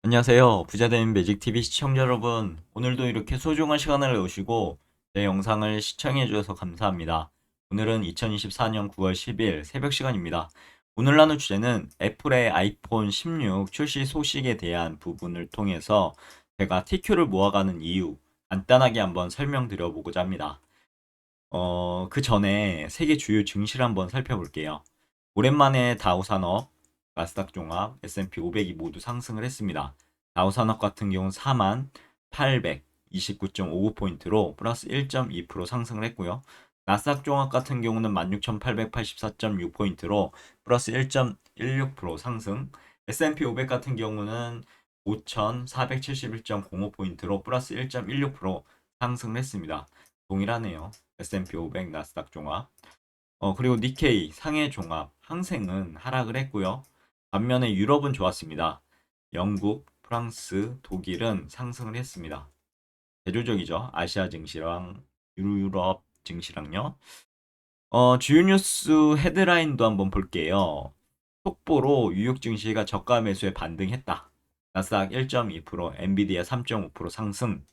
안녕하세요. 부자된 매직TV 시청자 여러분. 오늘도 이렇게 소중한 시간을 내오시고 제 영상을 시청해 주셔서 감사합니다. 오늘은 2024년 9월 10일 새벽 시간입니다. 오늘 나눌 주제는 애플의 아이폰 16 출시 소식에 대한 부분을 통해서 제가 TQ를 모아가는 이유 간단하게 한번 설명드려 보고자 합니다. 그 전에 세계 주요 증시를 한번 살펴볼게요. 오랜만에 다우산업, 나스닥 종합, S&P 500이 모두 상승을 했습니다. 다우산업 같은 경우는 4만 829.59포인트로 플러스 1.2% 상승을 했고요. 나스닥 종합 같은 경우는 16,884.6포인트로 플러스 1.16% 상승, S&P 500 같은 경우는 5,471.05포인트로 플러스 1.16% 상승을 했습니다. 동일하네요. S&P 500, 나스닥 종합. 그리고 니케이, 상해 종합, 항생은 하락을 했고요. 반면에 유럽은 좋았습니다. 영국, 프랑스, 독일은 상승을 했습니다. 대조적이죠. 아시아 증시랑 유럽 증시랑요. 주요 뉴스 헤드라인도 한번 볼게요. 속보로 뉴욕 증시가 저가 매수에 반등했다. 나스닥 1.2%, 엔비디아 3.5% 상승.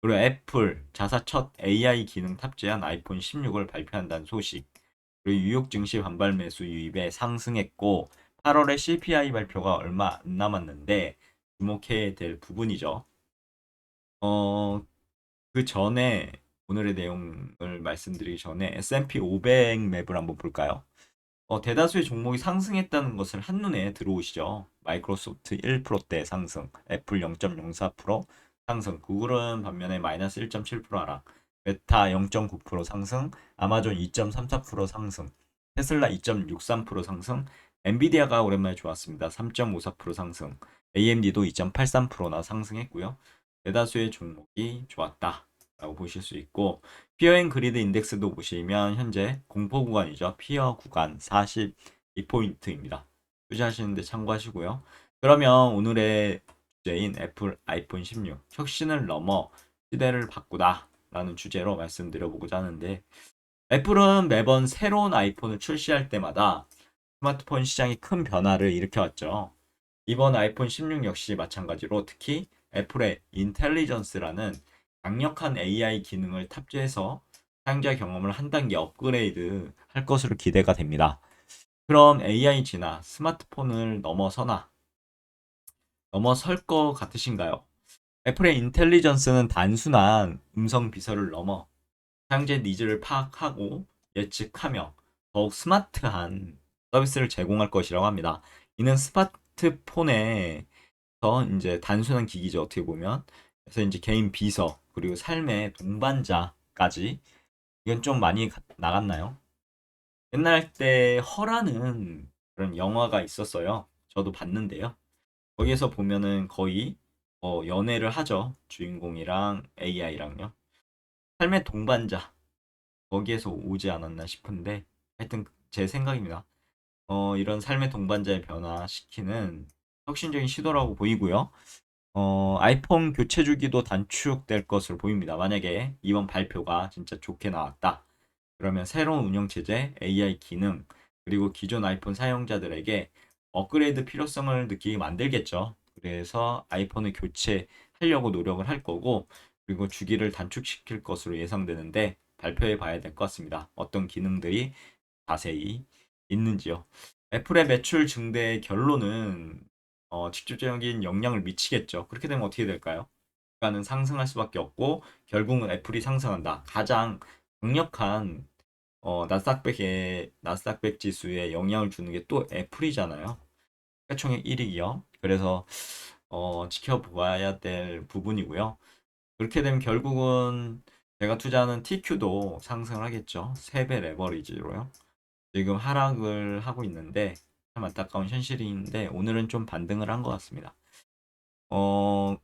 그리고 애플 자사 첫 AI 기능 탑재한 아이폰 16을 발표한다는 소식. 그리고 뉴욕 증시 반발 매수 유입에 상승했고 8월에 CPI 발표가 얼마 안 남았는데 주목해야 될 부분이죠. 어, 그 전에 오늘의 내용을 말씀드리기 전에 S&P 500 맵을 한번 볼까요? 대다수의 종목이 상승했다는 것을 한눈에 들어오시죠. 마이크로소프트 1%대 상승, 애플 0.04% 상승, 구글은 반면에 마이너스 1.7% 하락, 메타 0.9% 상승, 아마존 2.34% 상승, 테슬라 2.63% 상승, 엔비디아가 오랜만에 좋았습니다. 3.54% 상승, AMD도 2.83%나 상승했고요. 대다수의 종목이 좋았다. 라고 보실 수 있고 피어 앤 그리드 인덱스도 보시면 현재 공포 구간이죠. 피어 구간 42포인트입니다. 투자하시는데 참고하시고요. 그러면 오늘의 주제인 애플 아이폰 16 혁신을 넘어 시대를 바꾸다 라는 주제로 말씀드려보고자 하는데 애플은 매번 새로운 아이폰을 출시할 때마다 스마트폰 시장이 큰 변화를 일으켜왔죠. 이번 아이폰 16 역시 마찬가지로 특히 애플의 인텔리전스라는 강력한 AI 기능을 탑재해서 사용자 경험을 한 단계 업그레이드 할 것으로 기대가 됩니다. 그럼 AI 진화, 스마트폰을 넘어설 것 같으신가요? 애플의 인텔리전스는 단순한 음성 비서를 넘어 사용자의 니즈를 파악하고 예측하며 더욱 스마트한 서비스를 제공할 것이라고 합니다. 이는 스마트폰에 이제 단순한 기기죠, 어떻게 보면. 그래서 이제 개인 비서 그리고 삶의 동반자까지 이건 좀 많이 나갔나요? 옛날 때 허라는 그런 영화가 있었어요. 저도 봤는데요. 거기에서 보면은 거의 연애를 하죠. 주인공이랑 AI랑요. 삶의 동반자 거기에서 오지 않았나 싶은데 하여튼 제 생각입니다. 이런 삶의 동반자의 변화시키는 혁신적인 시도라고 보이고요. 아이폰 교체 주기도 단축될 것으로 보입니다. 만약에 이번 발표가 진짜 좋게 나왔다. 그러면 새로운 운영체제, AI 기능, 그리고 기존 아이폰 사용자들에게 업그레이드 필요성을 느끼게 만들겠죠. 그래서 아이폰을 교체하려고 노력을 할 거고, 그리고 주기를 단축시킬 것으로 예상되는데, 발표해 봐야 될 것 같습니다. 어떤 기능들이 자세히 있는지요. 애플의 매출 증대의 결론은 직접적인 영향을 미치겠죠. 그렇게 되면 어떻게 될까요? 주가는 상승할 수밖에 없고 결국은 애플이 상승한다. 가장 강력한 나스닥백 지수에 영향을 주는 게 또 애플이잖아요. 시가총액 1위요. 그래서 지켜봐야 될 부분이고요. 그렇게 되면 결국은 제가 투자하는 TQ도 상승을 하겠죠. 3배 레버리지로요. 지금 하락을 하고 있는데 참 안타까운 현실인데 오늘은 좀 반등을 한 것 같습니다.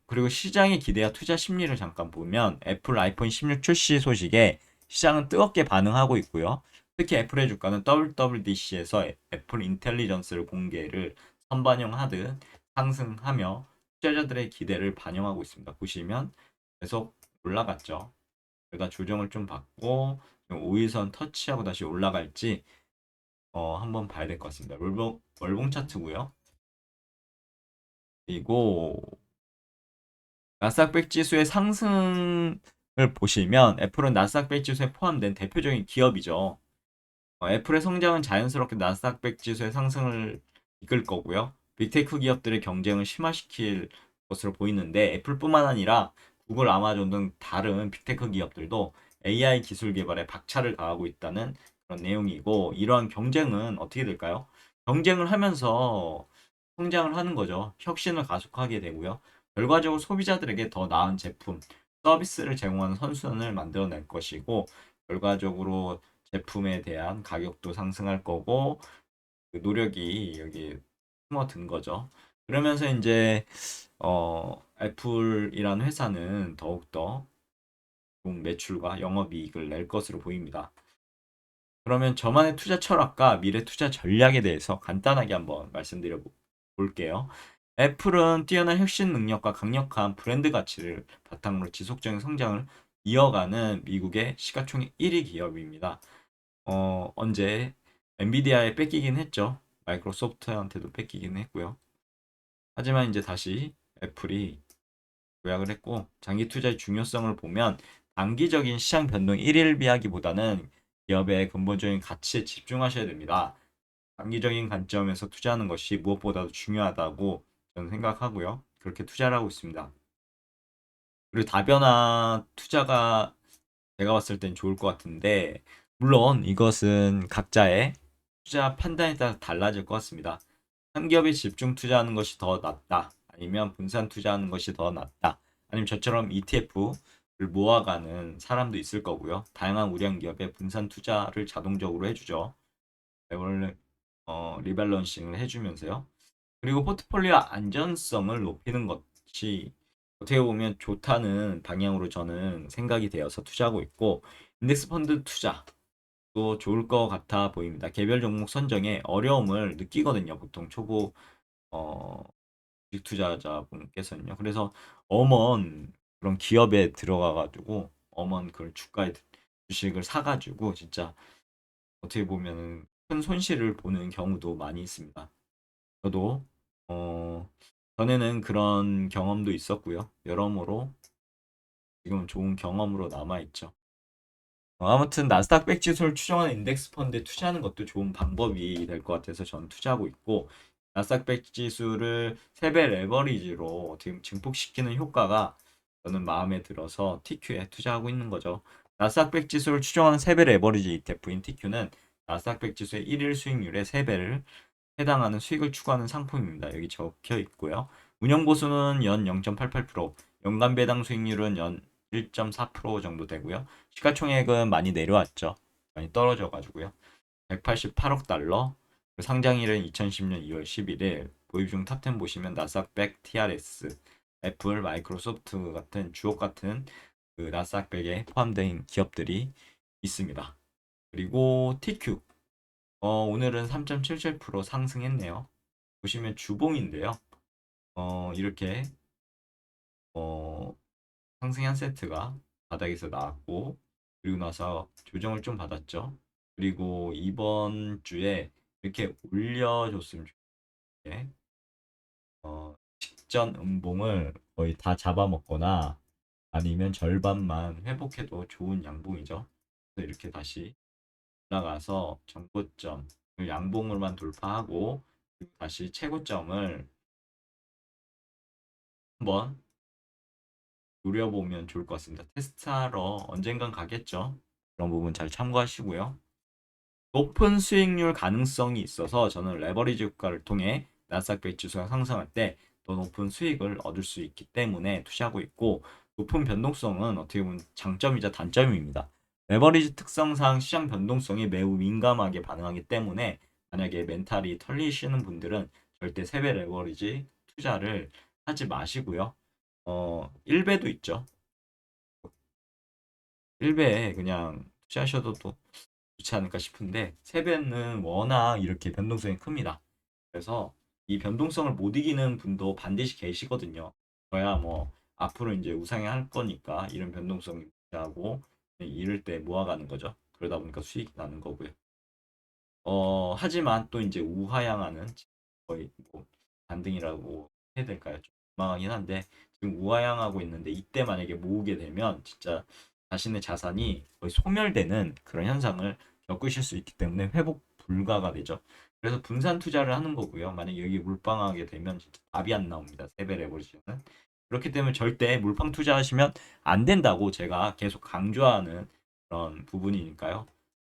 그리고 시장의 기대와 투자 심리를 잠깐 보면 애플 아이폰 16 출시 소식에 시장은 뜨겁게 반응하고 있고요. 특히 애플의 주가는 WWDC에서 애플 인텔리전스를 공개를 선반영하듯 상승하며 투자자들의 기대를 반영하고 있습니다. 보시면 계속 올라갔죠. 그러다 조정을 좀 받고 5일선 터치하고 다시 올라갈지 한번 봐야 될 것 같습니다. 월봉 차트고요. 그리고 나스닥 100 지수의 상승을 보시면 애플은 나스닥 100 지수에 포함된 대표적인 기업이죠. 애플의 성장은 자연스럽게 나스닥 100 지수의 상승을 이끌 거고요. 빅테크 기업들의 경쟁을 심화시킬 것으로 보이는데 애플뿐만 아니라 구글, 아마존 등 다른 빅테크 기업들도 AI 기술 개발에 박차를 가하고 있다는 그런 내용이고 이러한 경쟁은 어떻게 될까요? 경쟁을 하면서 성장을 하는 거죠. 혁신을 가속하게 되고요. 결과적으로 소비자들에게 더 나은 제품, 서비스를 제공하는 선순환을 만들어낼 것이고 결과적으로 제품에 대한 가격도 상승할 거고 그 노력이 여기 숨어든 거죠. 그러면서 이제 애플이라는 회사는 더욱더 좋은 매출과 영업이익을 낼 것으로 보입니다. 그러면 저만의 투자 철학과 미래 투자 전략에 대해서 간단하게 한번 말씀드려 볼게요. 애플은 뛰어난 혁신 능력과 강력한 브랜드 가치를 바탕으로 지속적인 성장을 이어가는 미국의 시가총액 1위 기업입니다. 언제 엔비디아에 뺏기긴 했죠. 마이크로소프트한테도 뺏기긴 했고요. 하지만 이제 다시 애플이 도약을 했고 장기 투자의 중요성을 보면 단기적인 시장 변동 일일비하기보다는 기업의 근본적인 가치에 집중하셔야 됩니다. 장기적인 관점에서 투자하는 것이 무엇보다도 중요하다고 저는 생각하고요. 그렇게 투자를 하고 있습니다. 그리고 다변화 투자가 제가 봤을 땐 좋을 것 같은데 물론 이것은 각자의 투자 판단에 따라 달라질 것 같습니다. 한 기업에 집중 투자하는 것이 더 낫다. 아니면 분산 투자하는 것이 더 낫다. 아니면 저처럼 ETF를 모아가는 사람도 있을 거고요. 다양한 우량 기업에 분산 투자를 자동적으로 해주죠. 원래 리밸런싱을 해주면서요. 그리고 포트폴리오 안전성을 높이는 것이 어떻게 보면 좋다는 방향으로 저는 생각이 되어서 투자하고 있고 인덱스 펀드 투자도 좋을 것 같아 보입니다. 개별 종목 선정에 어려움을 느끼거든요. 보통 초보 어, 주식 투자자분께서는요. 그래서 엄원 그런 기업에 들어가가지고 엄원 그런 주가의 주식을 사가지고 진짜 어떻게 보면은 큰 손실을 보는 경우도 많이 있습니다. 저도 어, 전에는 그런 경험도 있었고요. 여러모로 지금 좋은 경험으로 남아있죠. 아무튼 나스닥 100 지수를 추정하는 인덱스 펀드에 투자하는 것도 좋은 방법이 될 것 같아서 저는 투자하고 있고 나스닥 100 지수를 3배 레버리지로 지금 증폭시키는 효과가 저는 마음에 들어서 TQ에 투자하고 있는 거죠. 나스닥 100 지수를 추정하는 3배 레버리지 ETF인 TQ는 나스닥 100 지수의 1일 수익률의 3배를 해당하는 수익을 추구하는 상품입니다. 여기 적혀 있고요. 운영 보수는 연 0.88%, 연간 배당 수익률은 연 1.4% 정도 되고요. 시가총액은 많이 내려왔죠. 많이 떨어져 가지고요. 188억 달러. 상장일은 2010년 2월 11일. 보유 중 탑10 보시면 나스닥 100 TRS, 애플, 마이크로소프트 같은 주옥 같은 그 나스닥 100에 포함된 기업들이 있습니다. 그리고 TQ. 오늘은 3.77% 상승했네요. 보시면 주봉인데요. 이렇게 어, 상승한 세트가 바닥에서 나왔고 그리고 나서 조정을 좀 받았죠. 그리고 이번 주에 이렇게 올려줬으면 좋겠는데 직전 음봉을 거의 다 잡아먹거나 아니면 절반만 회복해도 좋은 양봉이죠. 그래서 이렇게 다시 올라가서 전고점 양봉으로만 돌파하고 다시 최고점을 한번 노려보면 좋을 것 같습니다. 테스트하러 언젠간 가겠죠. 그런 부분 잘 참고하시고요. 높은 수익률 가능성이 있어서 저는 레버리지 효과를 통해 나스닥 100 지수가 상승할 때 더 높은 수익을 얻을 수 있기 때문에 투자하고 있고 높은 변동성은 어떻게 보면 장점이자 단점입니다. 레버리지 특성상 시장 변동성에 매우 민감하게 반응하기 때문에 만약에 멘탈이 털리시는 분들은 절대 세배 레버리지 투자를 하지 마시고요. 1배도 있죠. 1배에 그냥 투자하셔도 또 좋지 않을까 싶은데 3배는 워낙 이렇게 변동성이 큽니다. 그래서 이 변동성을 못 이기는 분도 반드시 계시거든요. 저야 뭐 앞으로 이제 우상향할 거니까 이런 변동성이 하고 이럴 때 모아가는 거죠. 그러다 보니까 수익이 나는 거고요. 하지만 또 이제 우하향하는 거의 뭐 반등이라고 해야 될까요? 좀 민망하긴 한데 지금 우하향하고 있는데 이때 만약에 모으게 되면 진짜 자신의 자산이 거의 소멸되는 그런 현상을 겪으실 수 있기 때문에 회복 불가가 되죠. 그래서 분산 투자를 하는 거고요. 만약 여기 물방하게 되면 진짜 답이 안 나옵니다. 세배 레버리지는. 그렇기 때문에 절대 물방 투자하시면 안 된다고 제가 계속 강조하는 그런 부분이니까요.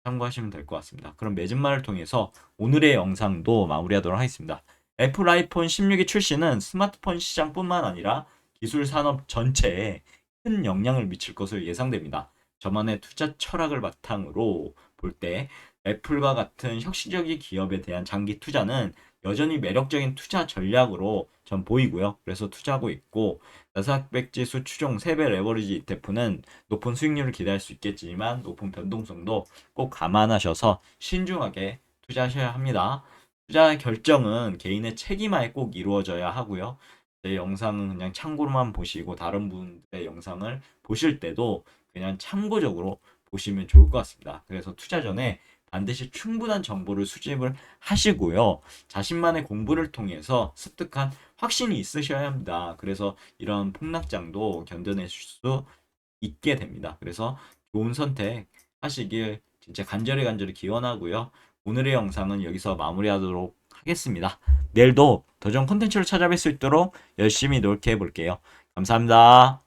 참고하시면 될 것 같습니다. 그럼 매진말을 통해서 오늘의 영상도 마무리하도록 하겠습니다. 애플 아이폰 16의 출시는 스마트폰 시장뿐만 아니라 기술 산업 전체에 큰 영향을 미칠 것으로 예상됩니다. 저만의 투자 철학을 바탕으로 볼 때 애플과 같은 혁신적인 기업에 대한 장기 투자는 여전히 매력적인 투자 전략으로 전 보이고요. 그래서 투자하고 있고 나스닥 지수 추종 3배 레버리지 ETF는 높은 수익률을 기대할 수 있겠지만 높은 변동성도 꼭 감안하셔서 신중하게 투자하셔야 합니다. 투자 결정은 개인의 책임하에 꼭 이루어져야 하고요. 제 영상은 그냥 참고로만 보시고 다른 분들의 영상을 보실 때도 그냥 참고적으로 보시면 좋을 것 같습니다. 그래서 투자 전에 반드시 충분한 정보를 수집을 하시고요. 자신만의 공부를 통해서 습득한 확신이 있으셔야 합니다. 그래서 이런 폭락장도 견뎌내실 수 있게 됩니다. 그래서 좋은 선택 하시길 진짜 간절히 기원하고요. 오늘의 영상은 여기서 마무리하도록 하겠습니다. 내일도 더 좋은 콘텐츠로 찾아뵐 수 있도록 열심히 노력해 볼게요. 감사합니다.